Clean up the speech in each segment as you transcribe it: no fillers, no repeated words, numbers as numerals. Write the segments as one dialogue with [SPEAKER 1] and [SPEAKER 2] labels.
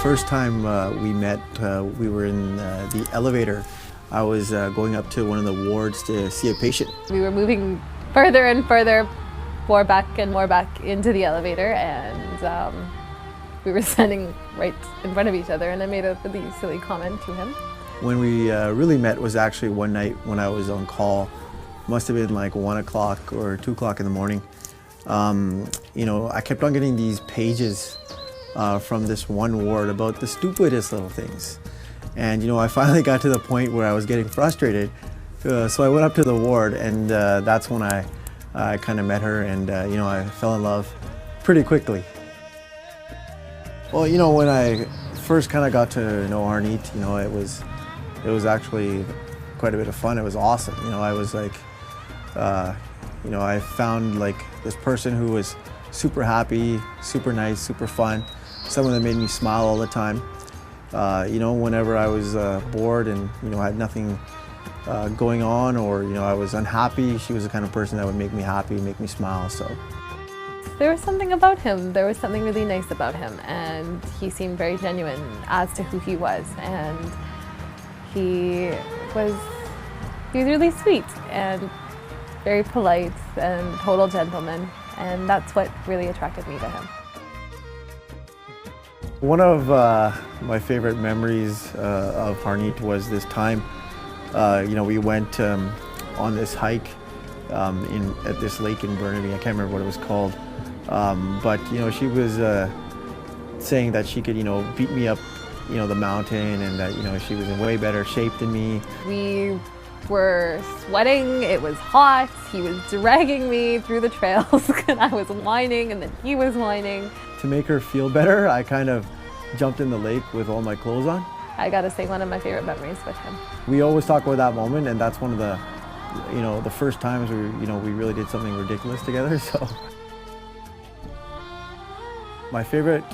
[SPEAKER 1] first time we met, we were in the elevator. I was going up to one of the wards to see a patient.
[SPEAKER 2] We were moving further and further, more back and more back into the elevator, and we were standing right in front of each other, and I made a really silly comment to him.
[SPEAKER 1] When we really met was actually one night when I was on call. Must have been like 1 o'clock or 2 o'clock in the morning. You know, I kept on getting these pages from this one ward about the stupidest little things. And you know, I finally got to the point where I was getting frustrated. So I went up to the ward, and that's when I kind of met her, and you know, I fell in love pretty quickly. Well, you know, when I first kind of got to know Harneet, you know, it was actually quite a bit of fun. It was awesome. You know, I was like, you know, I found like this person who was super happy, super nice, super fun, someone that made me smile all the time. You know, whenever I was bored and, you know, had nothing going on, or, you know, I was unhappy, she was the kind of person that would make me happy, make me smile, so.
[SPEAKER 2] There was something about him, there was something really nice about him, and he seemed very genuine as to who he was, and he was really sweet and very polite and total gentleman, and that's what really attracted me to him.
[SPEAKER 1] One of my favorite memories of Harneet was this time, you know, we went on this hike at this lake in Burnaby. I can't remember what it was called, but you know, she was saying that she could, you know, beat me up, you know, the mountain, and that, you know, she was in way better shape than me.
[SPEAKER 2] We were sweating, it was hot, he was dragging me through the trails, and I was whining, and then he was whining.
[SPEAKER 1] To make her feel better, I kind of jumped in the lake with all my clothes on.
[SPEAKER 2] I gotta say, one of my favorite memories with him.
[SPEAKER 1] We always talk about that moment, and that's one of the, you know, the first times we really did something ridiculous together. So my favorite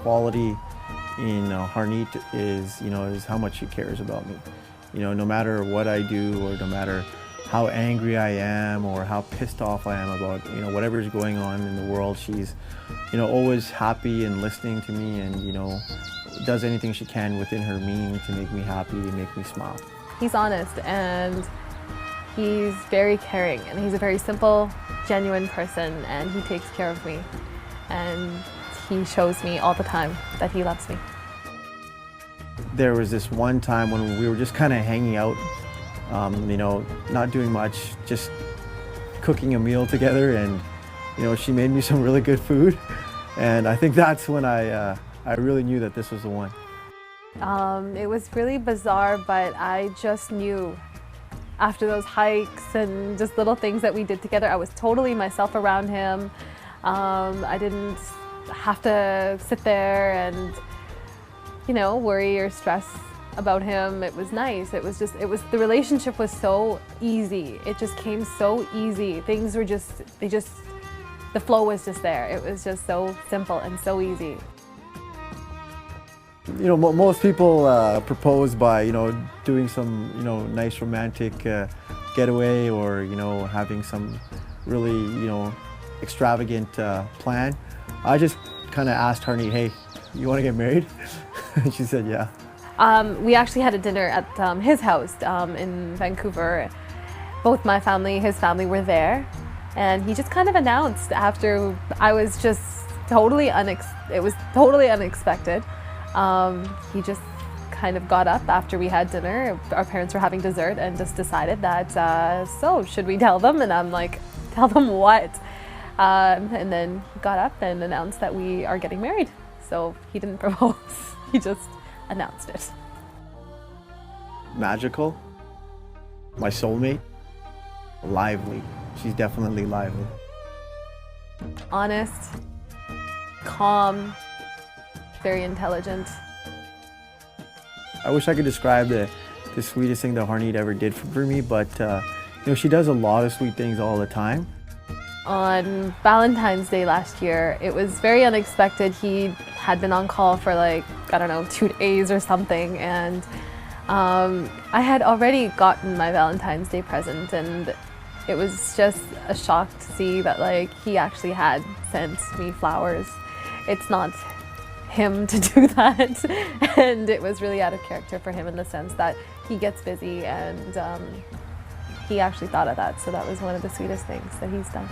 [SPEAKER 1] quality in Harneet is, you know, is how much she cares about me. You know, no matter what I do, or no matter how angry I am, or how pissed off I am about, you know, whatever's going on in the world, she's, you know, always happy and listening to me, and, you know, does anything she can within her means to make me happy and make me smile.
[SPEAKER 2] He's honest, and he's very caring, and he's a very simple, genuine person, and he takes care of me, and he shows me all the time that he loves me.
[SPEAKER 1] There was this one time when we were just kind of hanging out, you know, not doing much, just cooking a meal together, and, you know, she made me some really good food, and I think that's when I really knew that this was the one.
[SPEAKER 2] It was really bizarre, but I just knew after those hikes and just little things that we did together, I was totally myself around him. I didn't have to sit there and, you know, worry or stress about him. It was nice. The relationship was so easy. It just came so easy. Things were the flow was just there. It was just so simple and so easy.
[SPEAKER 1] You know, most people propose by, you know, doing some, you know, nice romantic getaway, or, you know, having some really, you know, extravagant plan. I just kind of asked Harneet, hey, you want to get married? And she said, yeah.
[SPEAKER 2] We actually had a dinner at his house in Vancouver. Both my family, his family were there, and he just kind of announced after I was just totally it was totally unexpected. He just kind of got up after we had dinner. Our parents were having dessert, and just decided that, so should we tell them? And I'm like, tell them what? And then he got up and announced that we are getting married. So he didn't propose, he just announced it.
[SPEAKER 1] Magical, my soulmate, lively. She's definitely lively.
[SPEAKER 2] Honest, calm, very intelligent.
[SPEAKER 1] I wish I could describe the sweetest thing that Harneet ever did for me, but you know, she does a lot of sweet things all the time.
[SPEAKER 2] On Valentine's Day last year, it was very unexpected. He had been on call for like, I don't know, 2 days or something, and I had already gotten my Valentine's Day present, and it was just a shock to see that like he actually had sent me flowers. It's not him to do that. And it was really out of character for him in the sense that he gets busy, and he actually thought of that. So that was one of the sweetest things that he's done.